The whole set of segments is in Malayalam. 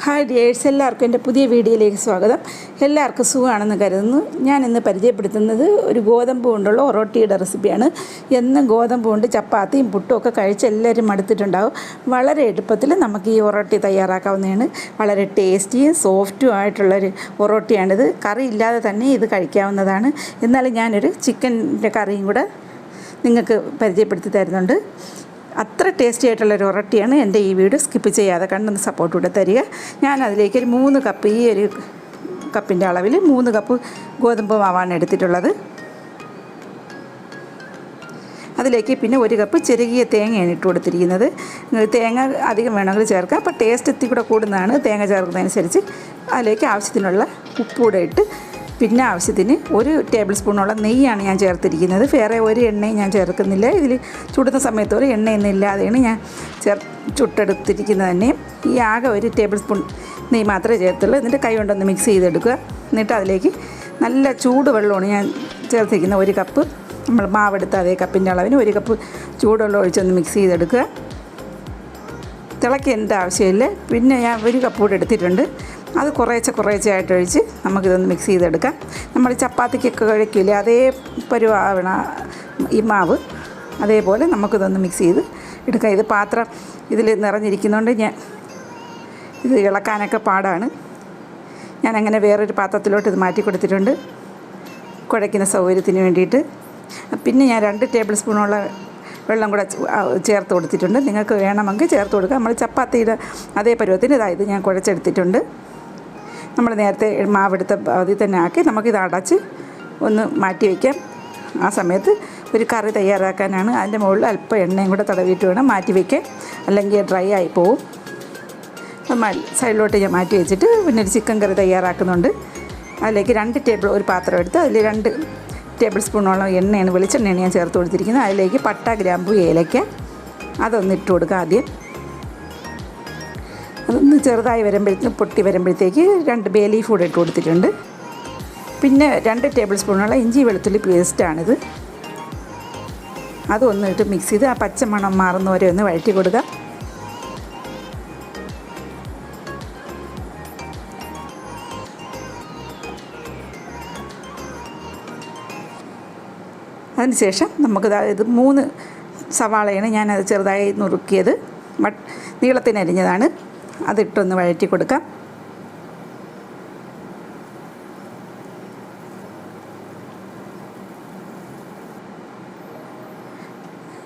ഹായ് ഡിയേഴ്സ്, എല്ലാവർക്കും എൻ്റെ പുതിയ വീഡിയോയിലേക്ക് സ്വാഗതം. എല്ലാവർക്കും സുഖമാണെന്ന് കരുതുന്നു. ഞാൻ ഇന്ന് പരിചയപ്പെടുത്തുന്നത് ഒരു ഗോതമ്പ് കൊണ്ടുള്ള ഒറോട്ടിയുടെ റെസിപ്പിയാണ്. എന്നും ഗോതമ്പ് കൊണ്ട് ചപ്പാത്തിയും പുട്ടും ഒക്കെ കഴിച്ച് എല്ലാവരും മടുത്തിട്ടുണ്ടാകും. വളരെ എളുപ്പത്തിൽ നമുക്ക് ഈ ഒറോട്ടി തയ്യാറാക്കാവുന്നതാണ്. വളരെ ടേസ്റ്റിയും സോഫ്റ്റും ആയിട്ടുള്ളൊരു ഒറോട്ടിയാണിത്. കറി ഇല്ലാതെ തന്നെ ഇത് കഴിക്കാവുന്നതാണ്. എന്നാലും ഞാനൊരു ചിക്കൻ്റെ കറിയും കൂടെ നിങ്ങൾക്ക് പരിചയപ്പെടുത്തി തരുന്നുണ്ട്. അത്ര ടേസ്റ്റി ആയിട്ടുള്ളൊരു ഒറട്ടിയാണ്. എൻ്റെ ഈ വീഡിയോ സ്കിപ്പ് ചെയ്യാതെ കണ്ടൊന്ന് സപ്പോർട്ട് കൂടെ തരിക. ഞാൻ അതിലേക്ക് ഒരു 3 കപ്പ്, ഈ ഒരു കപ്പിൻ്റെ അളവിൽ 3 കപ്പ് ഗോതമ്പ് മാവാണ് എടുത്തിട്ടുള്ളത്. അതിലേക്ക് പിന്നെ 1 കപ്പ് ചെറുകിയ തേങ്ങയാണ് ഇട്ട് കൊടുത്തിരിക്കുന്നത്. തേങ്ങ അധികം വേണമെങ്കിൽ ചേർക്കാം. അപ്പോൾ ടേസ്റ്റ് എത്തി കൂടെ കൂടുന്നതാണ് തേങ്ങ ചേർക്കുന്നതനുസരിച്ച്. അതിലേക്ക് ആവശ്യത്തിനുള്ള ഉപ്പൂടെ ഇട്ട്, പിന്നെ ആവശ്യത്തിന് 1 ടേബിൾ സ്പൂണോളം നെയ്യാണ് ഞാൻ ചേർത്തിരിക്കുന്നത്. വേറെ ഒരു എണ്ണയും ഞാൻ ചേർക്കുന്നില്ല. ഇതിൽ ചുടുന്ന സമയത്ത് ഒരു എണ്ണയൊന്നും ഇല്ലാതെയാണ് ഞാൻ ചുട്ടെടുത്തിരിക്കുന്നത് തന്നെ. ഈ ആകെ 1 ടേബിൾ സ്പൂൺ നെയ്യ് മാത്രമേ ചേർത്തുള്ളൂ. എന്നിട്ട് കൈ കൊണ്ടൊന്ന് മിക്സ് ചെയ്തെടുക്കുക. എന്നിട്ട് അതിലേക്ക് നല്ല ചൂടുവെള്ളമാണ് ഞാൻ ചേർത്തിരിക്കുന്നത്. 1 കപ്പ് നമ്മൾ മാവെടുത്ത അതേ കപ്പിൻ്റെ അളവിന് 1 കപ്പ് ചൂടുവെള്ളം ഒഴിച്ചൊന്ന് മിക്സ് ചെയ്തെടുക്കുക. തിളയ്ക്കേണ്ട ആവശ്യമില്ല. പിന്നെ ഞാൻ 1 കപ്പ് കൂടെ എടുത്തിട്ടുണ്ട്. അത് കുറേശ്ശെ ആയിട്ട് ഒഴിച്ച് നമുക്കിതൊന്ന് മിക്സ് ചെയ്തെടുക്കാം. നമ്മൾ ചപ്പാത്തിക്കൊക്കെ കഴിക്കില്ലേ, അതേ പരുവാവണം ഈ മാവ്. അതേപോലെ നമുക്കിതൊന്ന് മിക്സ് ചെയ്ത് എടുക്കാം. ഇത് പാത്രം ഇതിൽ നിറഞ്ഞിരിക്കുന്നതുകൊണ്ട് ഇത് ഇളക്കാനൊക്കെ പാടാണ്. ഞാനങ്ങനെ വേറൊരു പാത്രത്തിലോട്ട് ഇത് മാറ്റി കൊടുത്തിട്ടുണ്ട്, കുഴയ്ക്കുന്ന സൗകര്യത്തിന് വേണ്ടിയിട്ട്. പിന്നെ ഞാൻ 2 ടേബിൾ സ്പൂണുള്ള വെള്ളം കൂടെ ചേർത്ത് കൊടുത്തിട്ടുണ്ട്. നിങ്ങൾക്ക് വേണമെങ്കിൽ ചേർത്ത് കൊടുക്കുക. നമ്മൾ ചപ്പാത്തിയുടെ അതേ പരുവത്തിന് ഇത് ഞാൻ കുഴച്ചെടുത്തിട്ടുണ്ട്. നമ്മൾ നേരത്തെ മാവെടുത്ത അതിൽ തന്നെ ആക്കി നമുക്കിത് അടച്ച് ഒന്ന് മാറ്റി വയ്ക്കാം. ആ സമയത്ത് ഒരു കറി തയ്യാറാക്കാനാണ്. അതിൻ്റെ മുകളിൽ അല്പം എണ്ണയും കൂടെ തടവിയിട്ട് വേണം മാറ്റി വയ്ക്കാൻ, അല്ലെങ്കിൽ ഡ്രൈ ആയി പോവും. സൈഡിലോട്ട് ഞാൻ മാറ്റി വെച്ചിട്ട് പിന്നെ ഒരു ചിക്കൻ കറി തയ്യാറാക്കുന്നുണ്ട്. അതിലേക്ക് ഒരു പാത്രം എടുത്ത് അതിൽ 2 ടേബിൾ സ്പൂണോളം എണ്ണയാണ്, വെളിച്ചെണ്ണയാണ് ഞാൻ ചേർത്ത് കൊടുത്തിരിക്കുന്നത്. അതിലേക്ക് പട്ട, ഗ്രാമ്പു, ഏലയ്ക്ക അതൊന്ന് ഇട്ട് കൊടുക്കുക ആദ്യം. അതൊന്ന് ചെറുതായി പൊട്ടി വരുമ്പോഴത്തേക്ക് 2 ബേ ലീഫ് കൂടെ ഇട്ട് കൊടുത്തിട്ടുണ്ട്. പിന്നെ 2 ടേബിൾ സ്പൂണോളം ഇഞ്ചി വെളുത്തുള്ളി പേസ്റ്റാണിത്. അതൊന്ന് ഇട്ട് മിക്സ് ചെയ്ത് ആ പച്ചമണം മാറുന്നവരെ ഒന്ന് വഴറ്റി കൊടുക്കുക. അതിനുശേഷം ഇത് 3 സവാളയാണ് ഞാനത് ചെറുതായി നുറുക്കിയത്, നീളത്തിനരിഞ്ഞതാണ്. അതിട്ടൊന്ന് വഴറ്റി കൊടുക്കാം.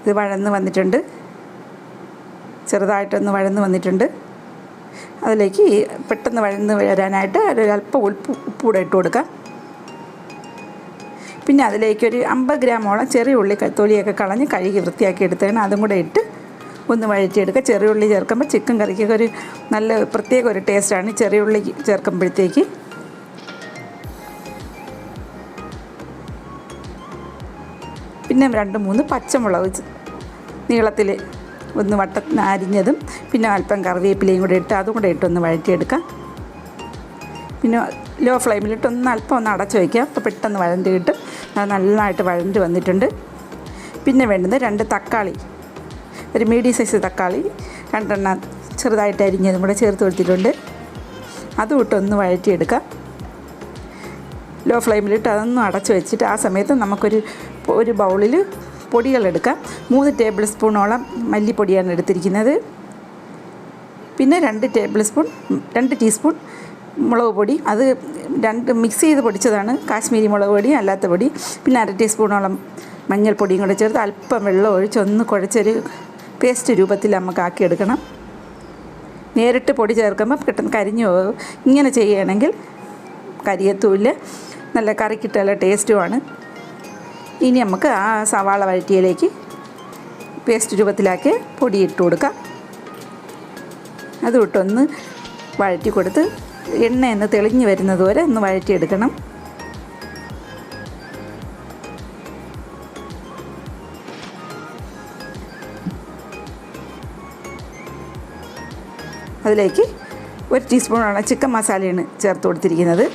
ഇത് വഴന്ന് വന്നിട്ടുണ്ട്, ചെറുതായിട്ടൊന്ന് വഴന്ന് വന്നിട്ടുണ്ട്. അതിലേക്ക് പെട്ടെന്ന് വഴന്ന് വരാനായിട്ട് ഒരല്പം ഉപ്പൂടെ ഇട്ട് കൊടുക്കാം. പിന്നെ അതിലേക്കൊരു 50 ഗ്രാമോളം ചെറിയ ഉള്ളി തൊലിയൊക്കെ കളഞ്ഞ് കഴുകി വൃത്തിയാക്കി എടുത്തതാണ്. അതും കൂടെ ഇട്ട് ഒന്ന് വഴറ്റിയെടുക്കുക. ചെറിയ ഉള്ളി ചേർക്കുമ്പോൾ ചിക്കൻ കറിക്കൊക്കെ ഒരു നല്ല പ്രത്യേക ഒരു ടേസ്റ്റാണ് ചെറിയ ഉള്ളി ചേർക്കുമ്പോഴത്തേക്ക്. പിന്നെ 2-3 പച്ചമുളക് നീളത്തിൽ ഒന്ന് വട്ടത്തിന് അരിഞ്ഞതും, പിന്നെ അല്പം കറിവേപ്പിലയും കൂടെ ഇട്ട് അതും കൂടെ ഇട്ടൊന്ന് വഴറ്റിയെടുക്കാം. പിന്നെ ലോ ഫ്ലെയിമിലിട്ട് അല്പം അടച്ചു വയ്ക്കാം. അപ്പോൾ പെട്ടെന്ന് വഴണ്ട് കിട്ടും. അത് നല്ലതായിട്ട് വഴണ്ട് വന്നിട്ടുണ്ട്. പിന്നെ വേണ്ടുന്നത് 2 തക്കാളി, ഒരു മീഡിയം സൈസ് തക്കാളി 2 എണ്ണം ചെറുതായിട്ട് അരിഞ്ഞതും കൂടെ ചേർത്ത് കൊടുത്തിട്ടുണ്ട്. അതും ഇട്ടൊന്ന് വഴറ്റിയെടുക്കാം. ലോ ഫ്ലെയിമിലിട്ട് അതൊന്നും അടച്ചു വെച്ചിട്ട് ആ സമയത്ത് ഒരു ബൗളിൽ പൊടികളെടുക്കാം. 3 ടേബിൾ സ്പൂണോളം മല്ലിപ്പൊടിയാണ് എടുത്തിരിക്കുന്നത്. പിന്നെ 2 ടീസ്പൂൺ മുളക് പൊടി, അത് 2 മിക്സ് ചെയ്ത് പൊടിച്ചതാണ്, കാശ്മീരി മുളക് പൊടി അല്ലാത്ത പൊടി. പിന്നെ 1/2 ടീസ്പൂണോളം മഞ്ഞൾപ്പൊടിയും കൂടെ ചേർത്ത് അല്പം വെള്ളം ഒഴിച്ച് ഒന്ന് കുഴച്ചൊരു പേസ്റ്റ് രൂപത്തിൽ നമുക്ക് ആക്കിയെടുക്കണം. നേരിട്ട് പൊടി ചേർക്കുമ്പോൾ പെട്ടെന്ന് കരിഞ്ഞു പോകും. ഇങ്ങനെ ചെയ്യുകയാണെങ്കിൽ കരിയത്തുമില്ല, നല്ല കറിക്കിട്ട് നല്ല ടേസ്റ്റുമാണ്. ഇനി നമുക്ക് ആ സവാള വഴറ്റിയതിലേക്ക് പേസ്റ്റ് രൂപത്തിലാക്കി പൊടി ഇട്ട് കൊടുക്കാം. അതും ഇട്ടൊന്ന് വഴറ്റി കൊടുത്ത് എണ്ണയൊന്ന് തെളിഞ്ഞ് വരുന്നത് വരെ ഒന്ന് വഴറ്റിയെടുക്കണം. അതിലേക്ക് 1 ടീസ്പൂണോളം ചിക്കൻ മസാലയാണ് ചേർത്ത് കൊടുത്തിരിക്കുന്നത്.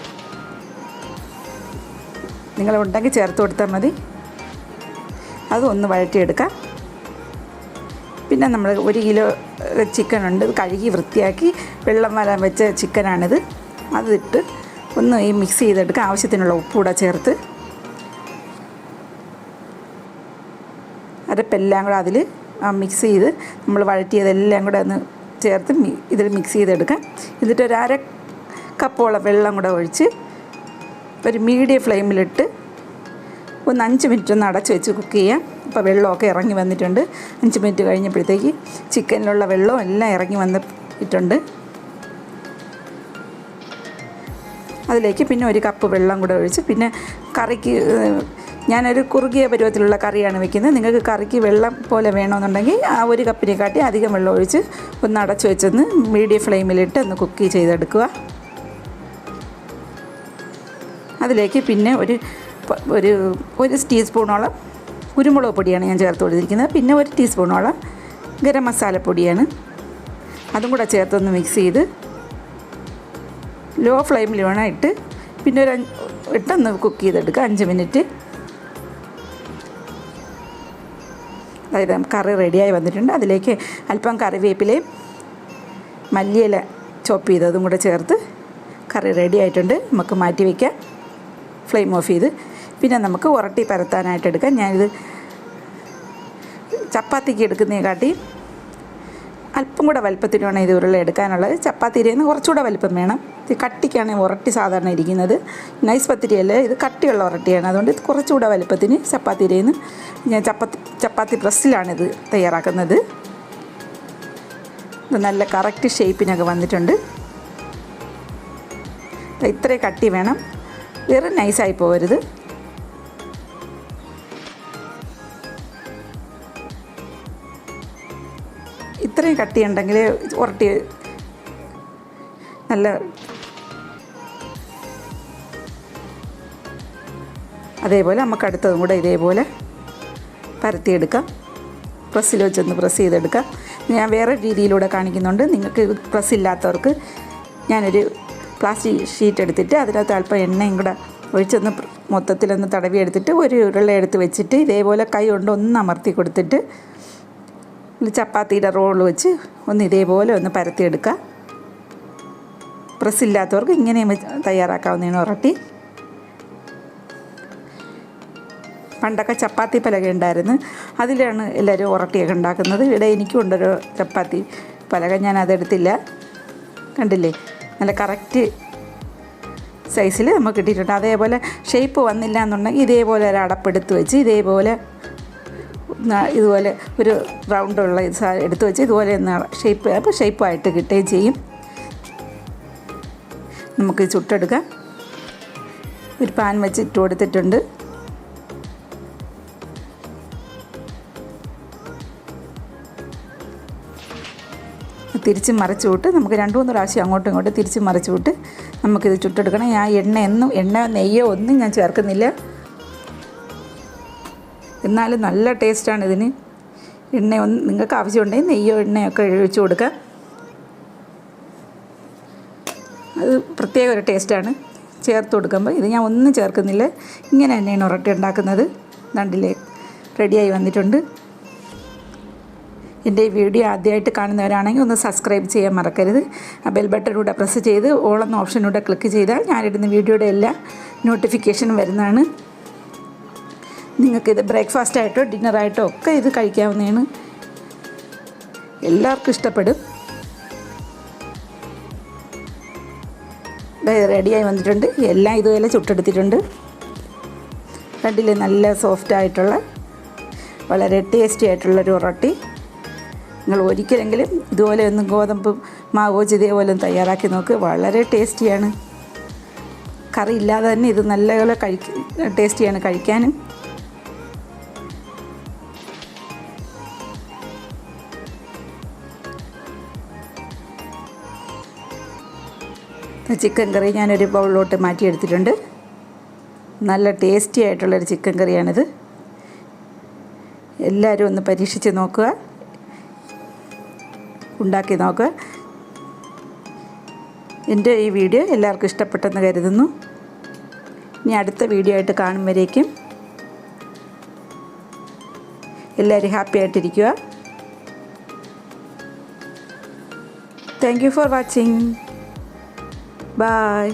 നിങ്ങളുണ്ടെങ്കിൽ ചേർത്ത് കൊടുത്താൽ മതി. അതൊന്ന് വഴറ്റിയെടുക്കാം. പിന്നെ നമ്മൾ 1 കിലോ ചിക്കനുണ്ട്, കഴുകി വൃത്തിയാക്കി വെള്ളം വരാൻ വെച്ച ചിക്കനാണിത്. അതിട്ട് ഒന്ന് ഈ മിക്സ് ചെയ്തെടുക്കുക. ആവശ്യത്തിനുള്ള ഉപ്പൂടെ ചേർത്ത് അരപ്പെല്ലാം കൂടെ അതിൽ മിക്സ് ചെയ്ത് നമ്മൾ വഴറ്റിയതെല്ലാം കൂടെ ഒന്ന് ചേർത്ത് ഇതിൽ മിക്സ് ചെയ്തെടുക്കാം. എന്നിട്ട് ഒരു 1/2 കപ്പോളം വെള്ളം കൂടെ ഒഴിച്ച് ഒരു മീഡിയം ഫ്ലെയിമിലിട്ട് ഒന്ന് 5 മിനിറ്റ് ഒന്ന് അടച്ച് വെച്ച് കുക്ക് ചെയ്യാം. അപ്പോൾ വെള്ളമൊക്കെ ഇറങ്ങി വന്നിട്ടുണ്ട്. 5 മിനിറ്റ് കഴിഞ്ഞപ്പോഴത്തേക്ക് ചിക്കനിലുള്ള വെള്ളവും എല്ലാം ഇറങ്ങി വന്നിട്ടുണ്ട്. അതിലേക്ക് പിന്നെ 1 കപ്പ് വെള്ളം കൂടെ ഒഴിച്ച്, പിന്നെ കറിക്ക് ഞാനൊരു കുറുകിയ പരുവത്തിലുള്ള കറിയാണ് വെക്കുന്നത്. നിങ്ങൾക്ക് കറിക്ക് വെള്ളം പോലെ വേണമെന്നുണ്ടെങ്കിൽ ആ 1 കപ്പിനെക്കാട്ടി അധികം വെള്ളം ഒഴിച്ച് ഒന്ന് അടച്ച് വെച്ചൊന്ന് മീഡിയം ഫ്ലെയിമിലിട്ട് ഒന്ന് കുക്ക് ചെയ്തെടുക്കുക. അതിലേക്ക് പിന്നെ ഒരു ടീസ്പൂണോളം കുരുമുളക് പൊടിയാണ് ഞാൻ ചേർത്ത് കൊടുത്തിരിക്കുന്നത്. പിന്നെ 1 ടീസ്പൂണോളം ഗരം മസാലപ്പൊടിയാണ്, അതും കൂടെ ചേർത്തൊന്ന് മിക്സ് ചെയ്ത് ലോ ഫ്ലെയിമിൽ വേണം ഇട്ട് പിന്നെ ഇട്ടൊന്ന് കുക്ക് ചെയ്തെടുക്കുക 5 മിനിറ്റ്. അതായത് കറി റെഡിയായി വന്നിട്ടുണ്ട്. അതിലേക്ക് അല്പം കറിവേപ്പിലയും മല്ലിയില ചോപ്പ് ചെയ്തതും കൂടെ ചേർത്ത് കറി റെഡി ആയിട്ടുണ്ട്. നമുക്ക് മാറ്റി വയ്ക്കാം, ഫ്ലെയിം ഓഫ് ചെയ്ത്. പിന്നെ നമുക്ക് ഉരട്ടി പരത്താനായിട്ട് എടുക്കാം. ഞാനിത് ചപ്പാത്തിക്ക് എടുക്കുന്നതിനെക്കാട്ടി അല്പം കൂടെ വലുപ്പത്തിന് വേണം ഇത് ഉരുള എടുക്കാനുള്ളത്. ചപ്പാത്തിരിയിൽ നിന്ന് കുറച്ചുകൂടെ വലുപ്പം വേണം. ഇത് കട്ടിക്കാണ് ഉരട്ടി സാധാരണ ഇരിക്കുന്നത്. നൈസ് പത്തിരിയല്ല, ഇത് കട്ടിയുള്ള ഉരട്ടിയാണ്. അതുകൊണ്ട് ഇത് കുറച്ചുകൂടെ വലുപ്പത്തിന് ചപ്പാത്തിരിയിൽ നിന്ന് ഞാൻ ചപ്പാത്തി പ്രസ്സിലാണിത് തയ്യാറാക്കുന്നത്. ഇത് നല്ല കറക്റ്റ് ഷേപ്പിനൊക്കെ വന്നിട്ടുണ്ട്. ഇത്രയും കട്ടി വേണം, വേറെ നൈസായി പോകരുത്. ഇത്രയും കട്ടിയുണ്ടെങ്കിൽ ഉരട്ടി നല്ല അതേപോലെ നമുക്ക് അടുത്തതും കൂടെ ഇതേപോലെ പരത്തിയെടുക്കാം. പ്രസ്സിൽ വെച്ചൊന്ന് പ്രസ് ചെയ്തെടുക്കാം. ഞാൻ വേറെ രീതിയിലൂടെ കാണിക്കുന്നുണ്ട്. നിങ്ങൾക്ക് പ്രസ് ഇല്ലാത്തവർക്ക് ഞാനൊരു പ്ലാസ്റ്റിക് ഷീറ്റ് എടുത്തിട്ട് അതിനകത്ത് അല്പം എണ്ണയും കൂടെ ഒഴിച്ചൊന്ന് മൊത്തത്തിലൊന്ന് തടവി എടുത്തിട്ട് ഒരു ഉരുള എടുത്ത് വെച്ചിട്ട് ഇതേപോലെ കൈ കൊണ്ട് ഒന്ന് അമർത്തി കൊടുത്തിട്ട് ചപ്പാത്തിയുടെ റോൾ വെച്ച് ഒന്ന് ഇതേപോലെ ഒന്ന് പരത്തിയെടുക്കുക. പ്രസ്സില്ലാത്തവർക്ക് ഇങ്ങനെയും തയ്യാറാക്കാവുന്നതാണ് ഉരട്ടി. പണ്ടൊക്കെ ചപ്പാത്തി പലക ഉണ്ടായിരുന്നു, അതിലാണ് എല്ലാവരും ഉരട്ടിയൊക്കെ ഉണ്ടാക്കുന്നത്. ഇവിടെ എനിക്കും ഉണ്ടൊരു ചപ്പാത്തി പലക, ഞാൻ അതെടുത്തില്ല. കണ്ടില്ലേ, നല്ല കറക്റ്റ് സൈസിൽ നമുക്ക് കിട്ടിയിട്ടുണ്ട്. അതേപോലെ ഷേപ്പ് വന്നില്ല എന്നുണ്ടെങ്കിൽ ഇതേപോലെ ഒരു അടപ്പെടുത്ത് വെച്ച് ഇതേപോലെ ഒരു റൗണ്ടുള്ള എടുത്ത് വെച്ച് ഇതുപോലെ ഒന്ന് ഷേപ്പ് അപ്പോൾ ഷേപ്പായിട്ട് കിട്ടുകയും ചെയ്യും. നമുക്ക് ചുട്ടെടുക്കാം. ഒരു പാൻ വെച്ച് ഇട്ട് കൊടുത്തിട്ടുണ്ട്. തിരിച്ച് മറിച്ച് വിട്ട് നമുക്ക് 2-3 പ്രാവശ്യം അങ്ങോട്ടും ഇങ്ങോട്ടും തിരിച്ച് മറിച്ച് വിട്ട് നമുക്കിത് ചുട്ടെടുക്കണം. ഞാൻ എണ്ണ നെയ്യോ ഒന്നും ഞാൻ ചേർക്കുന്നില്ല. എന്നാലും നല്ല ടേസ്റ്റാണ് ഇതിന്. നിങ്ങൾക്ക് ആവശ്യമുണ്ടെങ്കിൽ നെയ്യോ എണ്ണയൊക്കെ ഒഴിച്ച് കൊടുക്കാം. അത് പ്രത്യേക ഒരു ടേസ്റ്റാണ് ചേർത്ത് കൊടുക്കുമ്പോൾ. ഇത് ഞാൻ ഒന്നും ചേർക്കുന്നില്ല, ഇങ്ങനെ തന്നെയാണ് ഉരട്ടി ഉണ്ടാക്കുന്നത്. കണ്ടില്ലേ, റെഡിയായി വന്നിട്ടുണ്ട്. എൻ്റെ ഈ വീഡിയോ ആദ്യമായിട്ട് കാണുന്നവരാണെങ്കിൽ ഒന്ന് സബ്സ്ക്രൈബ് ചെയ്യാൻ മറക്കരുത്. ആ ബെൽ ബട്ടണിലൂടെ പ്രസ് ചെയ്ത് ഓൾ എന്ന ഓപ്ഷനിലൂടെ ക്ലിക്ക് ചെയ്താൽ ഞാനിടുന്ന വീഡിയോയുടെ എല്ലാ നോട്ടിഫിക്കേഷനും വരുന്നതാണ്. നിങ്ങൾക്കിത് ബ്രേക്ക്ഫാസ്റ്റായിട്ടോ ഡിന്നറായിട്ടോ ഒക്കെ ഇത് കഴിക്കാവുന്നതാണ്. എല്ലാവർക്കും ഇഷ്ടപ്പെടും. റെഡിയായി വന്നിട്ടുണ്ട്. എല്ലാം ഇതുപോലെ ചുട്ടെടുത്തിട്ടുണ്ട്. കണ്ടില്ലേ, നല്ല സോഫ്റ്റായിട്ടുള്ള വളരെ ടേസ്റ്റി ആയിട്ടുള്ളൊരു ഉരട്ടി. നിങ്ങൾ ഒരിക്കലെങ്കിലും ഇതുപോലെ ഒന്ന് ഗോതമ്പ് മാവ് വെച്ച് ഇതേപോലെ തയ്യാറാക്കി നോക്ക്. വളരെ ടേസ്റ്റിയാണ്. കറി ഇല്ലാതെ തന്നെ ഇത് നല്ലപോലെ ടേസ്റ്റിയാണ് കഴിക്കാനും. ചിക്കൻ കറി ഞാനൊരു ബൗളിലോട്ട് മാറ്റിയെടുത്തിട്ടുണ്ട്. നല്ല ടേസ്റ്റി ആയിട്ടുള്ളൊരു ചിക്കൻ കറിയാണിത്. എല്ലാവരും ഒന്ന് പരീക്ഷിച്ച് നോക്കുക, ഉണ്ടാക്കി നോക്കുക. എൻ്റെ ഈ വീഡിയോ എല്ലാവർക്കും ഇഷ്ടപ്പെട്ടെന്ന് കരുതുന്നു. ഇനി അടുത്ത വീഡിയോ ആയിട്ട് കാണും വരേക്കും എല്ലാവരും ഹാപ്പി ആയിട്ടിരിക്കുക. Thank you for watching. By.